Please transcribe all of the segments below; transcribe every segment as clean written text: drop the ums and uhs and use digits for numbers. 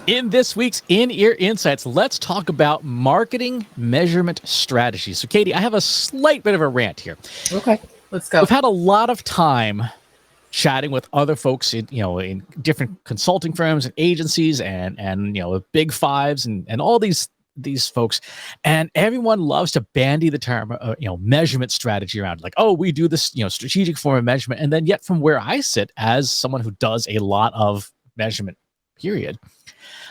In this week's In-Ear Insights, let's talk about marketing measurement strategies. So, Katie, I have a slight bit of a rant here. Okay, let's go. We've had a lot of time chatting with other folks in different consulting firms and agencies and the big fives and all these folks, and everyone loves to bandy the term measurement strategy around, like, oh, we do this strategic form of measurement. And then yet from where I sit as someone who does a lot of measurement, period,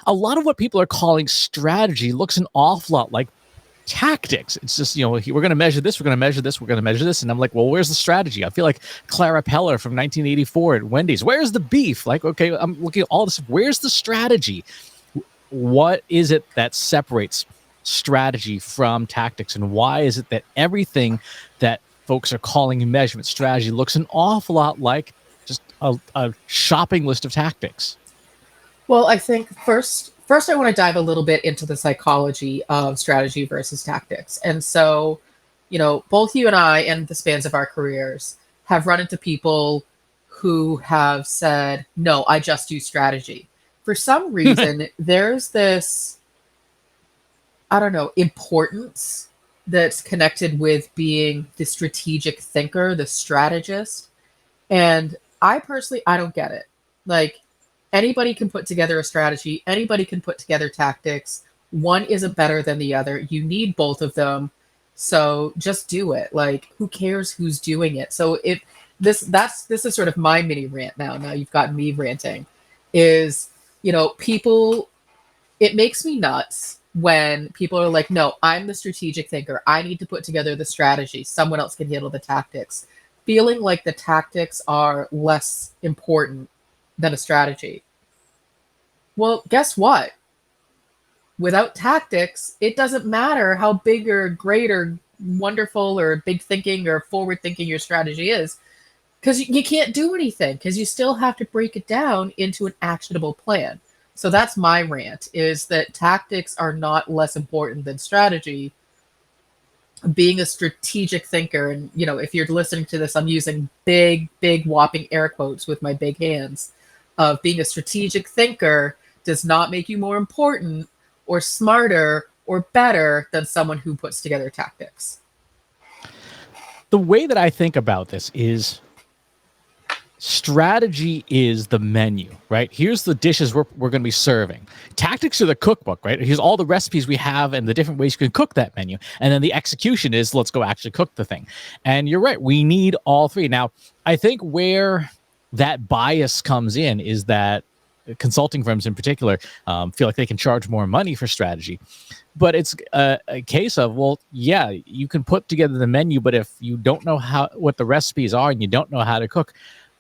a lot of what people are calling strategy looks an awful lot like tactics. It's just, we're going to measure this, we're going to measure this, we're going to measure this. And I'm like, well, where's the strategy? I feel like Clara Peller from 1984 at Wendy's. Where's the beef? Like, okay, I'm looking at all this. Where's the strategy? What is it that separates strategy from tactics? And why is it that everything that folks are calling measurement strategy looks an awful lot like just a shopping list of tactics? Well, I think first I want to dive a little bit into the psychology of strategy versus tactics. And so, both you and I, in the spans of our careers, have run into people who have said, no, I just do strategy. For some reason, there's this, importance that's connected with being the strategic thinker, the strategist. And I don't get it. Like, anybody can put together a strategy. Anybody can put together tactics. One isn't better than the other. You need both of them. So just do it. Like, who cares who's doing it? So this is sort of my mini rant now. Now you've got me ranting. Is, people, it makes me nuts when people are like, no, I'm the strategic thinker. I need to put together the strategy. Someone else can handle the tactics. Feeling like the tactics are less important than a strategy. Well, guess what? Without tactics, it doesn't matter how big or great or wonderful or big thinking or forward thinking your strategy is, because you can't do anything, because you still have to break it down into an actionable plan. So that's my rant, is that tactics are not less important than strategy. Being a strategic thinker, and if you're listening to this, I'm using big whopping air quotes with my big hands, of being a strategic thinker does not make you more important or smarter or better than someone who puts together tactics. The way that I think about this is strategy is the menu, right? Here's the dishes we're going to be serving. Tactics are the cookbook, right? Here's all the recipes we have and the different ways you can cook that menu. And then the execution is, let's go actually cook the thing. And you're right, we need all three. Now, I think where that bias comes in is that consulting firms in particular feel like they can charge more money for strategy. But it's a case of, well, yeah, you can put together the menu, but if you don't know what the recipes are and you don't know how to cook,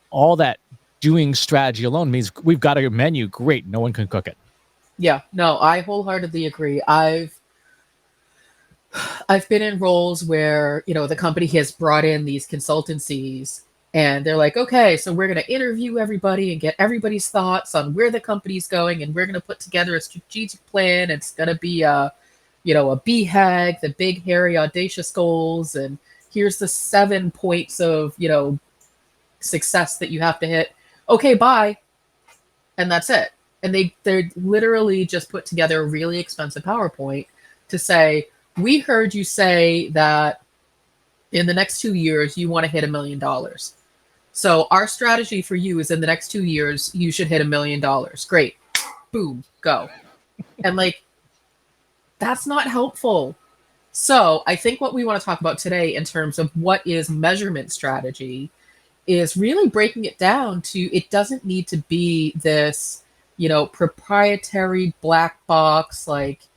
all that doing strategy alone means we've got a menu. Great. No one can cook it. Yeah, no, I wholeheartedly agree. I've been in roles where, the company has brought in these consultancies and they're like, okay, so we're going to interview everybody and get everybody's thoughts on where the company's going. And we're going to put together a strategic plan. It's going to be a BHAG, the big, hairy, audacious goals. And here's the 7 points of, success that you have to hit. Okay, bye. And that's it. And they're literally just put together a really expensive PowerPoint to say, we heard you say that in the next 2 years, you want to hit $1 million. So our strategy for you is in the next 2 years, you should hit $1 million. Great. Boom, go. And that's not helpful. So I think what we want to talk about today in terms of what is measurement strategy is really breaking it down to, it doesn't need to be this, proprietary black box, opaque,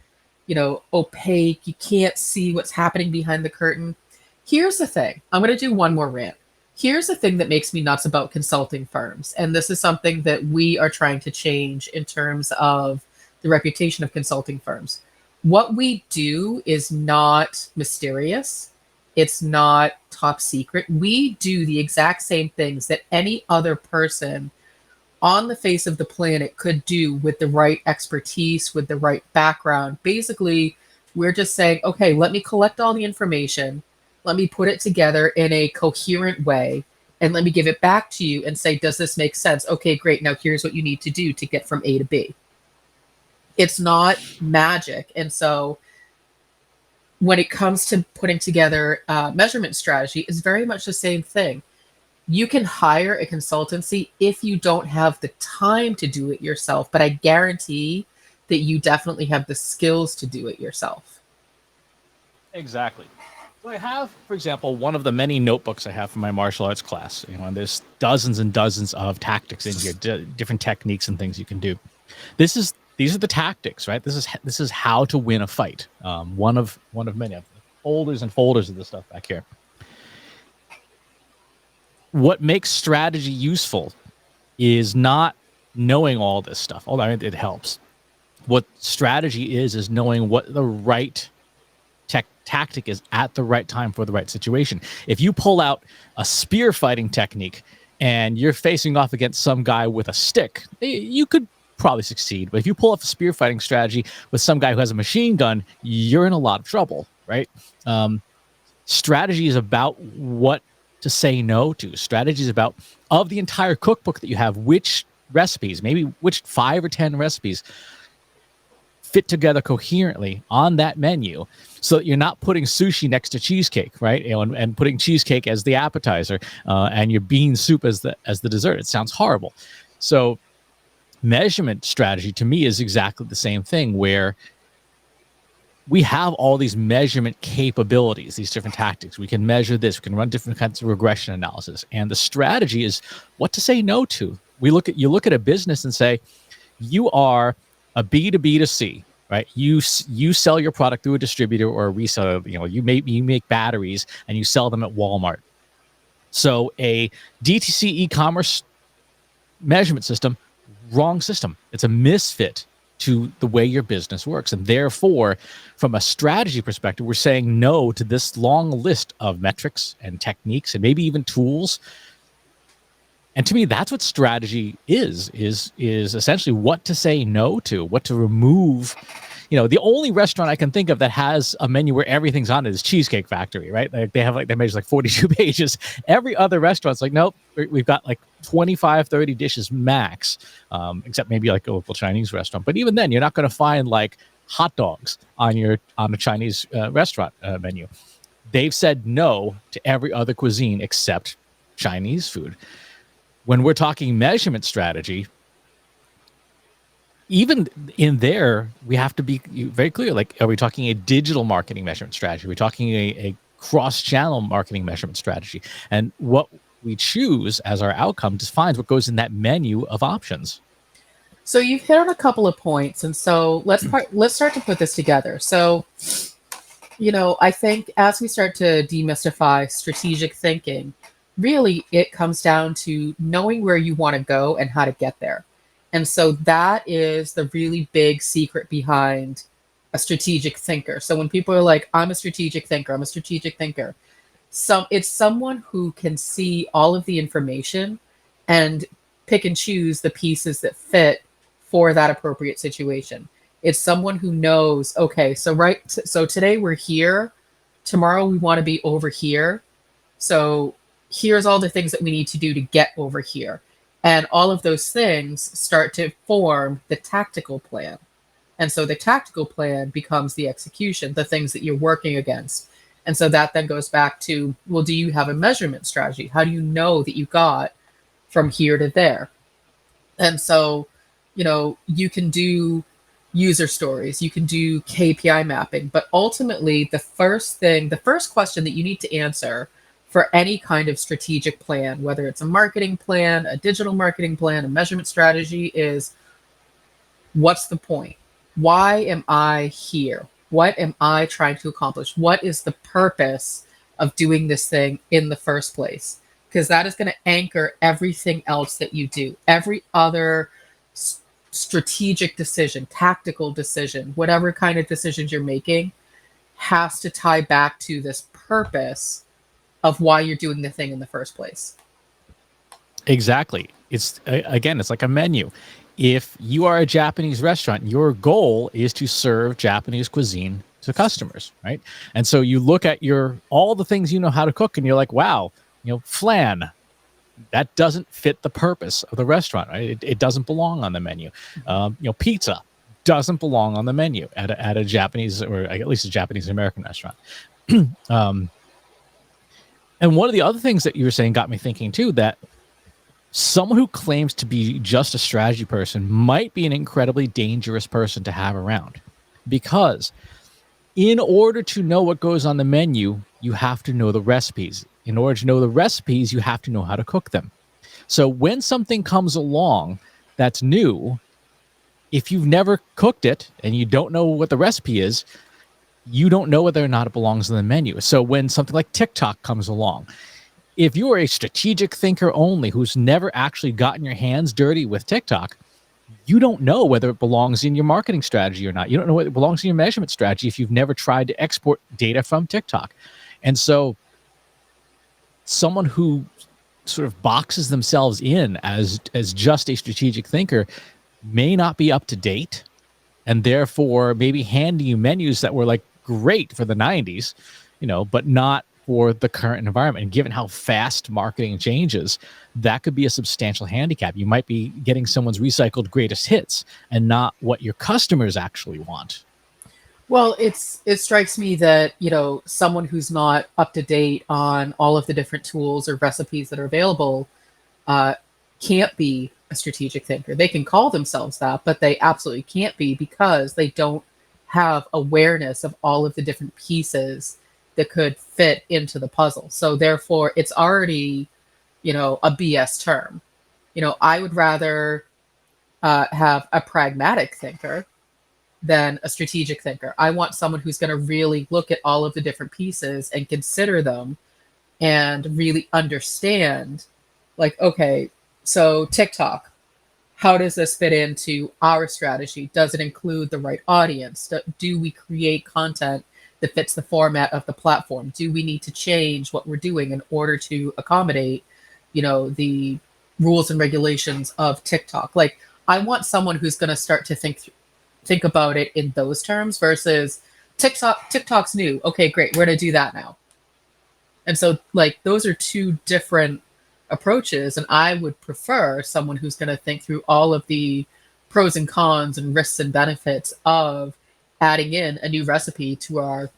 you can't see what's happening behind the curtain. Here's the thing. I'm going to do one more rant. Here's the thing that makes me nuts about consulting firms. And this is something that we are trying to change in terms of the reputation of consulting firms. What we do is not mysterious. It's not top secret. We do the exact same things that any other person on the face of the planet could do with the right expertise, with the right background. Basically, we're just saying, okay, let me collect all the information. Let me put it together in a coherent way, and let me give it back to you and say, does this make sense? Okay, great. Now here's what you need to do to get from A to B. It's not magic. And so when it comes to putting together measurement strategy, it's very much the same thing. You can hire a consultancy if you don't have the time to do it yourself, but I guarantee that you definitely have the skills to do it yourself. Exactly. So I have, for example, one of the many notebooks I have for my martial arts class. And there's dozens and dozens of tactics in here, different techniques and things you can do. These are the tactics, right? This is how to win a fight. One of many folders and folders of this stuff back here. What makes strategy useful is not knowing all this stuff, although it helps. What strategy is knowing what the right tactic is at the right time for the right situation. If you pull out a spear fighting technique and you're facing off against some guy with a stick, you could probably succeed. But if you pull off a spear fighting strategy with some guy who has a machine gun, you're in a lot of trouble, right? Strategy is about what to say no to. Strategy is about, of the entire cookbook that you have, which recipes, maybe which 5 or 10 recipes fit together coherently on that menu, so that you're not putting sushi next to cheesecake, right? And putting cheesecake as the appetizer and your bean soup as the dessert. It sounds horrible. So measurement strategy to me is exactly the same thing, where we have all these measurement capabilities, these different tactics. We can measure this. We can run different kinds of regression analysis. And the strategy is what to say no to. You look at a business and say, you are a B2B to C, right? You sell your product through a distributor or a reseller. You make batteries and you sell them at Walmart. So a DTC e-commerce measurement system, wrong system. It's a misfit to the way your business works. And therefore, from a strategy perspective, we're saying no to this long list of metrics and techniques and maybe even tools. And to me, that's what strategy is essentially what to say no to, what to remove. The only restaurant I can think of that has a menu where everything's on it is Cheesecake Factory, right? They measure 42 pages. Every other restaurant's like, nope, we've got 25, 30 dishes max, except maybe a local Chinese restaurant. But even then, you're not going to find hot dogs on a Chinese restaurant menu. They've said no to every other cuisine except Chinese food. When we're talking measurement strategy, even in there, we have to be very clear. Are we talking a digital marketing measurement strategy? Are we talking a cross-channel marketing measurement strategy? And what we choose as our outcome defines what goes in that menu of options. So you've hit on a couple of points, and so let's start to put this together. So, I think as we start to demystify strategic thinking, really it comes down to knowing where you want to go and how to get there. And so that is the really big secret behind a strategic thinker. So when people are like, I'm a strategic thinker, it's someone who can see all of the information and pick and choose the pieces that fit for that appropriate situation. It's someone who knows, okay, so today we're here, tomorrow we want to be over here. So here's all the things that we need to do to get over here. And all of those things start to form the tactical plan. And so the tactical plan becomes the execution, the things that you're working against. And so that then goes back to, well, do you have a measurement strategy? How do you know that you got from here to there? And so, you can do user stories, you can do KPI mapping, but ultimately the first question that you need to answer for any kind of strategic plan, whether it's a marketing plan, a digital marketing plan, a measurement strategy, is what's the point? Why am I here? What am I trying to accomplish? What is the purpose of doing this thing in the first place? Because that is going to anchor everything else that you do. Every other strategic decision, tactical decision, whatever kind of decisions you're making has to tie back to this purpose of why you're doing the thing in the first place. Exactly. It's like a menu. If you are a Japanese restaurant, your goal is to serve Japanese cuisine to customers, right? And so you look at all the things you know how to cook and you're like, wow, flan, that doesn't fit the purpose of the restaurant, right? It doesn't belong on the menu. Pizza, doesn't belong on the menu at a Japanese, or at least a Japanese American restaurant. And one of the other things that you were saying got me thinking too, that someone who claims to be just a strategy person might be an incredibly dangerous person to have around, because in order to know what goes on the menu, you have to know the recipes. In order to know the recipes, you have to know how to cook them. So when something comes along that's new, if you've never cooked it and you don't know what the recipe is, you don't know whether or not it belongs on the menu. So when something like TikTok comes along, if you are a strategic thinker only who's never actually gotten your hands dirty with TikTok, you don't know whether it belongs in your marketing strategy or not. You don't know whether it belongs in your measurement strategy if you've never tried to export data from TikTok. And so someone who sort of boxes themselves in as just a strategic thinker may not be up to date, and therefore maybe handing you menus that were like great for the 90s, but not for the current environment. And given how fast marketing changes, that could be a substantial handicap. You might be getting someone's recycled greatest hits and not what your customers actually want. Well, it strikes me that, someone who's not up to date on all of the different tools or recipes that are available can't be a strategic thinker. They can call themselves that, but they absolutely can't be, because they don't have awareness of all of the different pieces that could fit into the puzzle. So therefore, it's already, a BS term. I would rather have a pragmatic thinker than a strategic thinker. I want someone who's going to really look at all of the different pieces and consider them and really understand, like, okay, so TikTok, how does this fit into our strategy? Does it include the right audience? Do we create content that fits the format of the platform? Do we need to change what we're doing in order to accommodate, the rules and regulations of TikTok? Like, I want someone who's going to start to think about it in those terms versus TikTok's new. Okay, great. We're going to do that now. And so, like, those are two different approaches, and I would prefer someone who's going to think through all of the pros and cons and risks and benefits of adding in a new recipe to our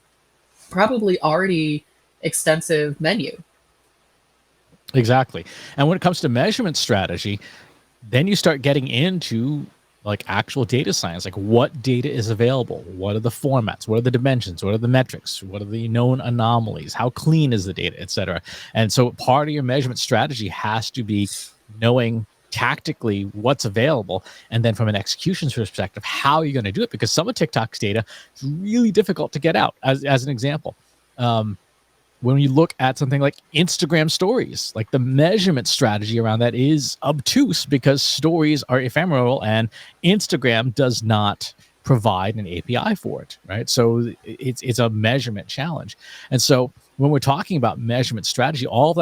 probably already extensive menu. Exactly. And when it comes to measurement strategy, then you start getting into like actual data science, like what data is available, what are the formats, what are the dimensions, what are the metrics, what are the known anomalies, how clean is the data, et cetera. And so part of your measurement strategy has to be knowing tactically what's available, and then from an execution perspective, how you're going to do it, because some of TikTok's data is really difficult to get out. As an example, when you look at something like Instagram stories, like the measurement strategy around that is obtuse, because stories are ephemeral and Instagram does not provide an API for it, right? So it's a measurement challenge. And so when we're talking about measurement strategy, all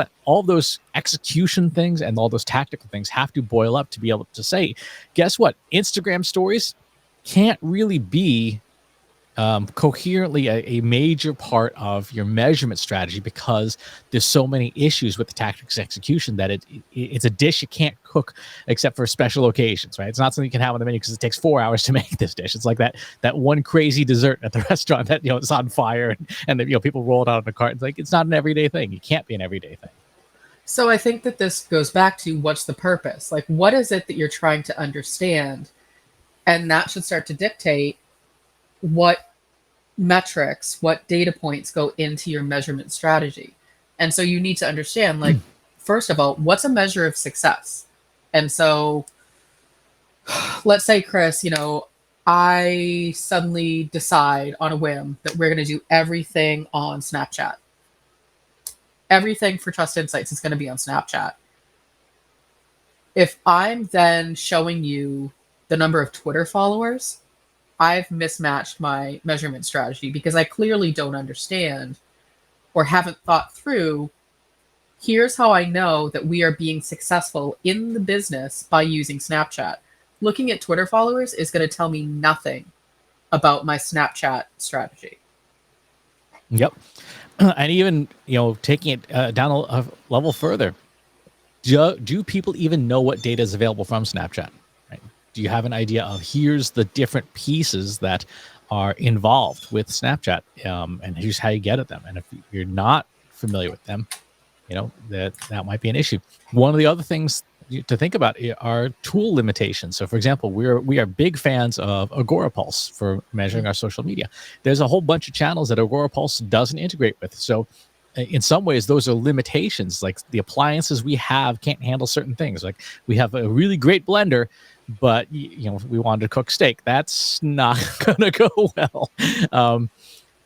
those execution things and all those tactical things have to boil up to be able to say, guess what? Instagram stories can't really be coherently a major part of your measurement strategy, because there's so many issues with the tactics execution that it's a dish you can't cook except for special occasions, right? It's not something you can have on the menu because it takes 4 hours to make this dish. It's like that one crazy dessert at the restaurant that it's on fire and people roll it out in the cart. It's like, it's not an everyday thing. It can't be an everyday thing. So I think that this goes back to, what's the purpose? Like, what is it that you're trying to understand? And that should start to dictate what metrics, what data points go into your measurement strategy. And so you need to understand, like, first of all, what's a measure of success? And so let's say, Chris, I suddenly decide on a whim that we're going to do everything on Snapchat. Everything for Trust Insights is going to be on Snapchat. If I'm then showing you the number of Twitter followers, I've mismatched my measurement strategy, because I clearly don't understand or haven't thought through, here's how I know that we are being successful in the business by using Snapchat. Looking at Twitter followers is going to tell me nothing about my Snapchat strategy. Yep. And even, taking it down a level further, do people even know what data is available from Snapchat? Right? Do you have an idea of here's the different pieces that are involved with Snapchat, and here's how you get at them? And if you're not familiar with them, that might be an issue. One of the other things to think about are tool limitations. So, for example, we are big fans of Agorapulse for measuring our social media. There's a whole bunch of channels that Agorapulse doesn't integrate with. So, in some ways, those are limitations. Like the appliances we have can't handle certain things. Like we have a really great blender, but we wanted to cook steak. That's not going to go well.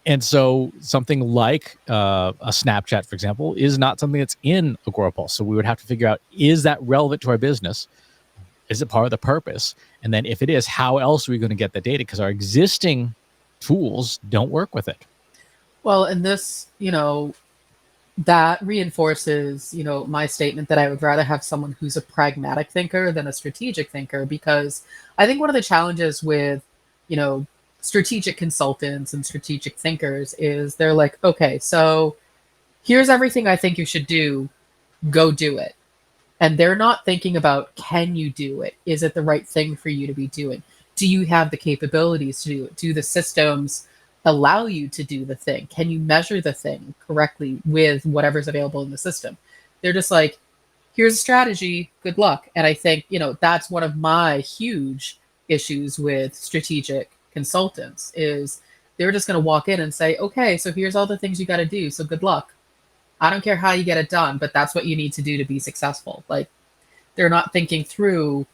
And so something like a Snapchat, for example, is not something that's in Agorapulse. So we would have to figure out, is that relevant to our business? Is it part of the purpose? And then if it is, how else are we going to get the data? Because our existing tools don't work with it. Well, and this, that reinforces, my statement that I would rather have someone who's a pragmatic thinker than a strategic thinker, because I think one of the challenges with, strategic consultants and strategic thinkers is they're like, okay, so here's everything I think you should do, go do it. And they're not thinking about, can you do it? Is it the right thing for you to be doing? Do you have the capabilities to do it? Do the systems allow you to do the thing? Can you measure the thing correctly with whatever's available in the system? They're just like, here's a strategy, good luck. And I think, that's one of my huge issues with strategic consultants is they're just going to walk in and say, okay, so here's all the things you got to do. So good luck. I don't care how you get it done, but that's what you need to do to be successful. Like they're not thinking through,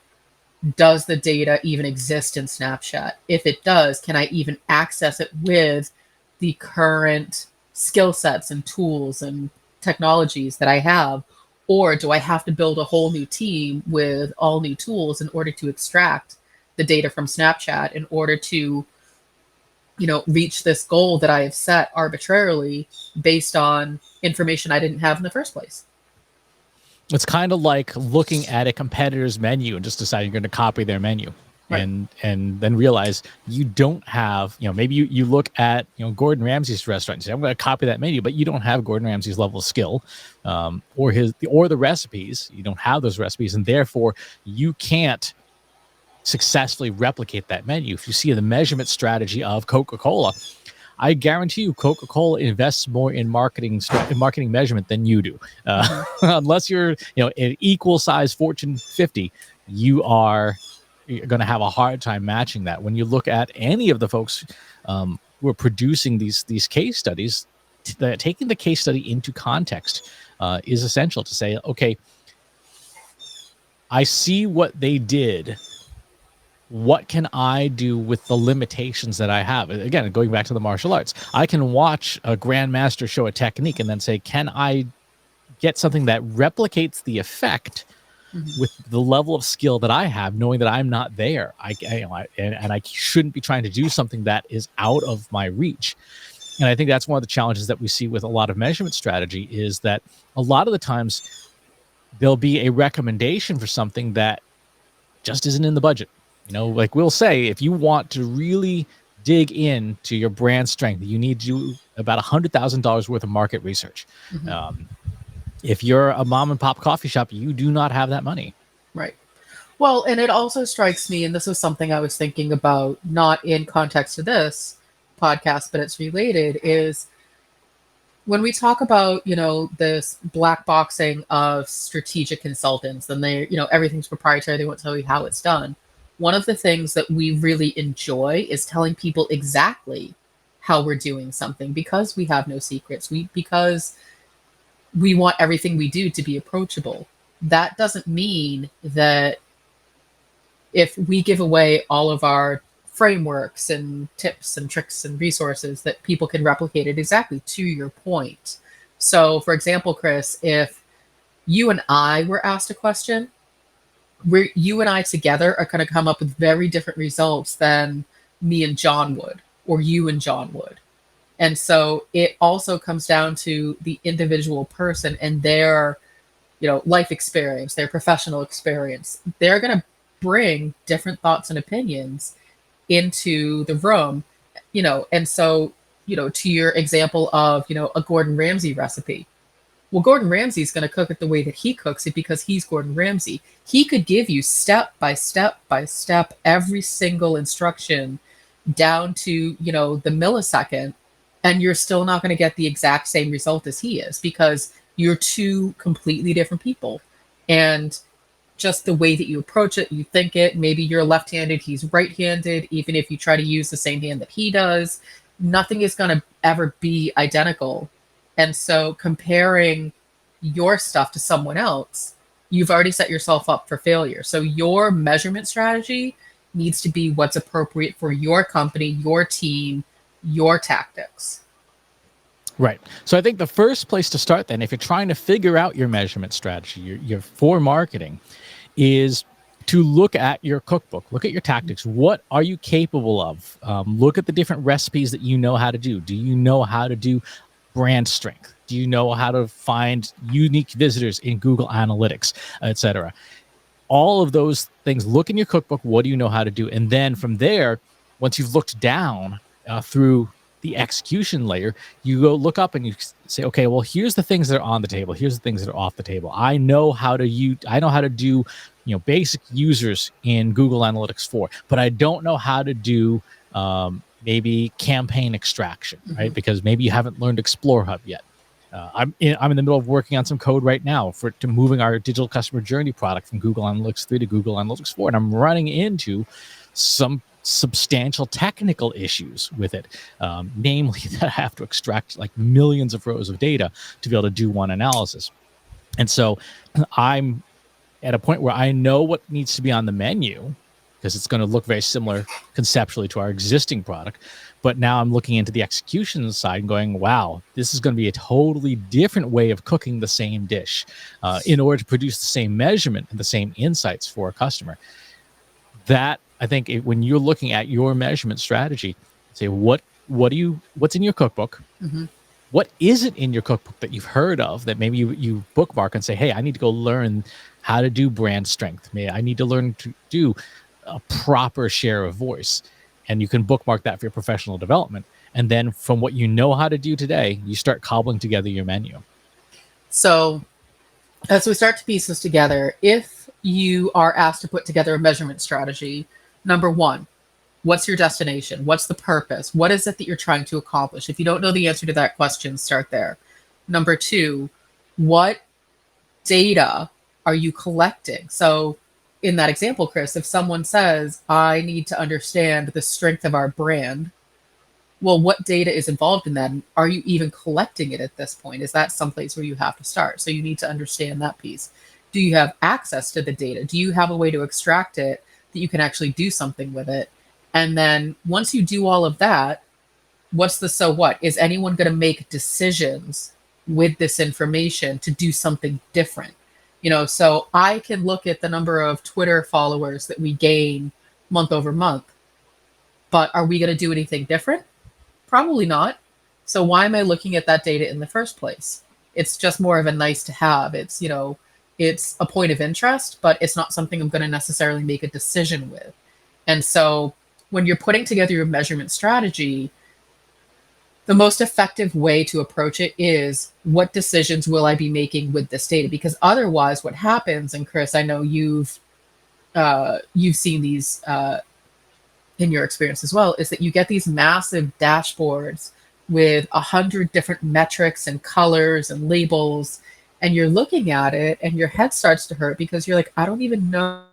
does the data even exist in Snapchat? If it does, can I even access it with the current skill sets and tools and technologies that I have? Or do I have to build a whole new team with all new tools in order to extract the data from Snapchat in order to, reach this goal that I have set arbitrarily based on information I didn't have in the first place? It's kind of like looking at a competitor's menu and just deciding you're going to copy their menu. Right. And then realize you don't have, maybe you look at, Gordon Ramsay's restaurant and say, I'm going to copy that menu, but you don't have Gordon Ramsay's level of skill, or the recipes. You don't have those recipes, and therefore you can't successfully replicate that menu. If you see the measurement strategy of Coca-Cola, I guarantee you Coca-Cola invests more in marketing measurement than you do. Unless you're, an equal size Fortune 50, you're going to have a hard time matching that. When you look at any of the folks who are producing these case studies, taking the case study into context is essential to say, okay, I see what they did. What can I do with the limitations that I have? Again, going back to the martial arts, I can watch a grandmaster show a technique and then say, can I get something that replicates the effect with the level of skill that I have, knowing that I'm not there? I shouldn't be trying to do something that is out of my reach. And I think that's one of the challenges that we see with a lot of measurement strategy is that a lot of the times there'll be a recommendation for something that just isn't in the budget. Like we'll say, if you want to really dig into your brand strength, you need to do about $100,000 worth of market research. If you're a mom and pop coffee shop, you do not have that money. Right. Well, and it also strikes me, and this was something I was thinking about, not in context to this podcast, but it's related, is when we talk about, this black boxing of strategic consultants, and they, everything's proprietary, they won't tell you how it's done. One of the things that we really enjoy is telling people exactly how we're doing something because we have no secrets. Because we want everything we do to be approachable. That doesn't mean that if we give away all of our frameworks and tips and tricks and resources that people can replicate it exactly to your point. So, for example, Chris, if you and I were asked a question, you and I together are going to come up with very different results than me and John would, or you and John would. And so it also comes down to the individual person and their, life experience, their professional experience. They're going to bring different thoughts and opinions into the room, and so, to your example of, a Gordon Ramsay recipe. Well, Gordon Ramsay's going to cook it the way that he cooks it because he's Gordon Ramsay. He could give you step by step by step every single instruction down to, the millisecond, and you're still not going to get the exact same result as he is because you're two completely different people. And just the way that you approach it, you think it, maybe you're left-handed, he's right-handed, even if you try to use the same hand that he does, nothing is going to ever be identical. And so comparing your stuff to someone else, you've already set yourself up for failure. So your measurement strategy needs to be what's appropriate for your company, your team, your tactics. Right. So I think the first place to start then, if you're trying to figure out your measurement strategy, your for marketing, is to look at your cookbook, look at your tactics. What are you capable of? Look at the different recipes that you know how to do. Do you know how to do brand strength? Do you know how to find unique visitors in Google Analytics, etc.? All of those things, look in your cookbook. What do you know how to do? And then from there, once you've looked down through the execution layer, you go look up and you say, okay, well, here's the things that are on the table. Here's the things that are off the table. I know how to do, basic users in Google Analytics 4, but I don't know how to do maybe campaign extraction, right? Because maybe you haven't learned Explore Hub yet. I'm in the middle of working on some code right now to moving our digital customer journey product from Google Analytics 3 to Google Analytics 4, and I'm running into some substantial technical issues with it, namely that I have to extract like millions of rows of data to be able to do one analysis. And so I'm at a point where I know what needs to be on the menu because it's going to look very similar conceptually to our existing product. But now I'm looking into the execution side and going, wow, this is going to be a totally different way of cooking the same dish in order to produce the same measurement and the same insights for a customer. That, I think, when you're looking at your measurement strategy, say what's in your cookbook? What is it in your cookbook that you've heard of that maybe you bookmark and say, hey, I need to go learn how to do brand strength. I need to learn to do a proper share of voice. And you can bookmark that for your professional development. And then from what you know how to do today, you start cobbling together your menu. So as we start to piece this together, if you are asked to put together a measurement strategy, number one, what's your destination? What's the purpose? What is it that you're trying to accomplish? If you don't know the answer to that question, start there. Number two, what data are you collecting? So in that example, Chris, if someone says, I need to understand the strength of our brand, well, what data is involved in that? And are you even collecting it at this point? Is that someplace where you have to start? So you need to understand that piece. Do you have access to the data? Do you have a way to extract it that you can actually do something with it? And then once you do all of that, what's the so what? Is anyone going to make decisions with this information to do something different? So I can look at the number of Twitter followers that we gain month over month, but are we going to do anything different? Probably not. So why am I looking at that data in the first place? It's just more of a nice to have. It's, it's a point of interest, but it's not something I'm going to necessarily make a decision with. And so when you're putting together your measurement strategy, the most effective way to approach it is, what decisions will I be making with this data? Because otherwise what happens, and Chris, I know you've seen these in your experience as well, is that you get these massive dashboards with 100 different metrics and colors and labels, and you're looking at it and your head starts to hurt because you're like, I don't even know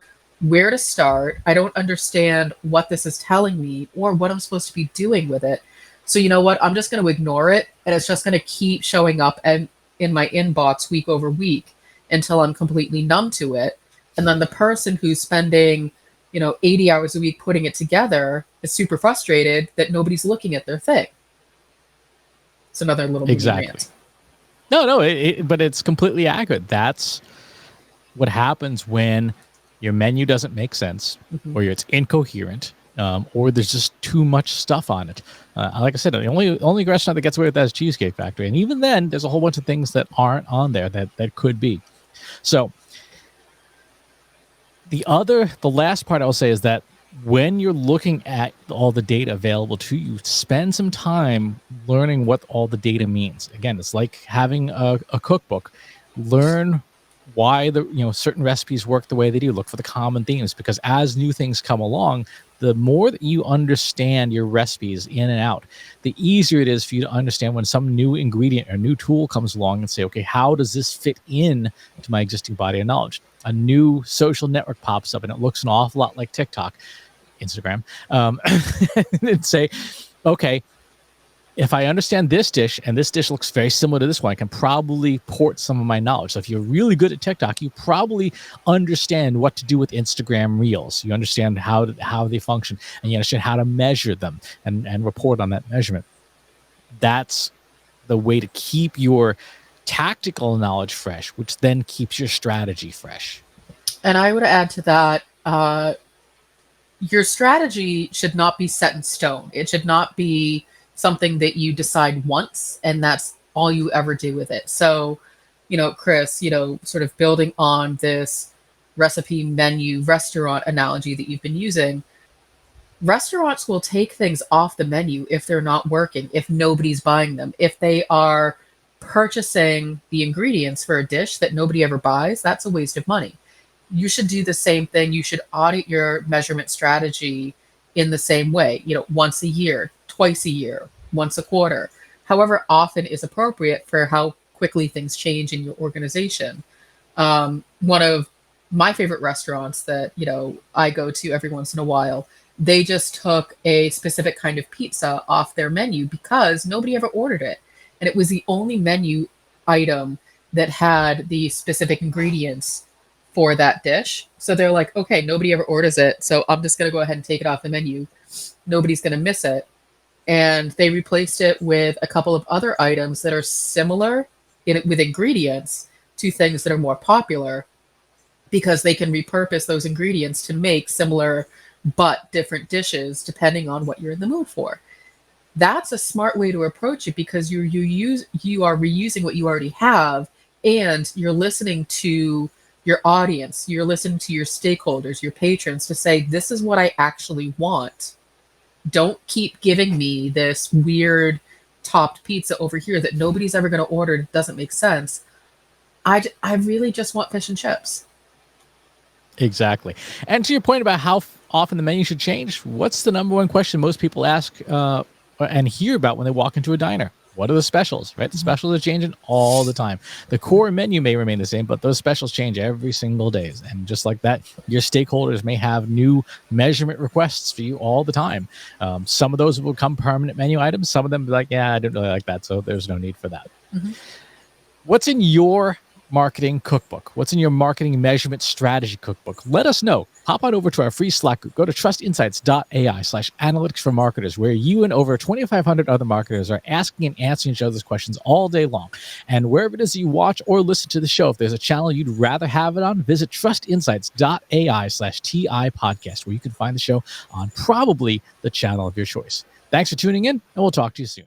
where to start. I don't understand what this is telling me or what I'm supposed to be doing with it. So you know what? I'm just going to ignore it, and it's just going to keep showing up and in my inbox week over week until I'm completely numb to it. And then the person who's spending, 80 hours a week putting it together is super frustrated that nobody's looking at their thing. It's another little Exactly. rant. No, but it's completely accurate. That's what happens when your menu doesn't make sense, or it's incoherent, or there's just too much stuff on it. Like I said, the only restaurant that gets away with that is Cheesecake Factory, and even then, there's a whole bunch of things that aren't on there that could be. So the last part I will say is that when you're looking at all the data available to you, spend some time learning what all the data means. Again, it's like having a cookbook. Learn why certain recipes work the way they do. Look for the common themes, because as new things come along, the more that you understand your recipes in and out, the easier it is for you to understand when some new ingredient or new tool comes along and say, okay, how does this fit in to my existing body of knowledge? A new social network pops up and it looks an awful lot like TikTok, Instagram, and say, okay, if I understand this dish and this dish looks very similar to this one, I can probably port some of my knowledge. So if you're really good at TikTok, you probably understand what to do with Instagram Reels. You understand how they function, and you understand how to measure them and report on that measurement. That's the way to keep your tactical knowledge fresh, which then keeps your strategy fresh. And I would add to that, your strategy should not be set in stone. It should not be something that you decide once and that's all you ever do with it. So, Chris, sort of building on this recipe menu restaurant analogy that you've been using, restaurants will take things off the menu if they're not working, if nobody's buying them, if they are purchasing the ingredients for a dish that nobody ever buys. That's a waste of money. You should do the same thing. You should audit your measurement strategy in the same way, once a year, twice a year, once a quarter, however often is appropriate for how quickly things change in your organization. One of my favorite restaurants that, I go to every once in a while, they just took a specific kind of pizza off their menu because nobody ever ordered it. And it was the only menu item that had the specific ingredients for that dish. So they're like, okay, nobody ever orders it, so I'm just going to go ahead and take it off the menu. Nobody's going to miss it. And they replaced it with a couple of other items that are similar with ingredients to things that are more popular, because they can repurpose those ingredients to make similar but different dishes depending on what you're in the mood for. That's a smart way to approach it, because you are reusing what you already have, and you're listening to your audience, you're listening to your stakeholders, your patrons, to say, this is what I actually want. Don't keep giving me this weird topped pizza over here that nobody's ever going to order. It doesn't make sense. I really just want fish and chips. Exactly. And to your point about how often the menu should change, what's the number one question most people ask and hear about when they walk into a diner? What are the specials, right? The specials are changing all the time. The core menu may remain the same, but those specials change every single day. And just like that, your stakeholders may have new measurement requests for you all the time. Some of those will become permanent menu items. Some of them be like, yeah, I didn't really like that, so there's no need for that. Mm-hmm. What's in your marketing cookbook? What's in your marketing measurement strategy cookbook? Let us know. Hop on over to our free Slack group. Go to trustinsights.ai/analytics for marketers, where you and over 2,500 other marketers are asking and answering each other's questions all day long. And wherever it is you watch or listen to the show, if there's a channel you'd rather have it on, visit trustinsights.ai/TI podcast, where you can find the show on probably the channel of your choice. Thanks for tuning in, and we'll talk to you soon.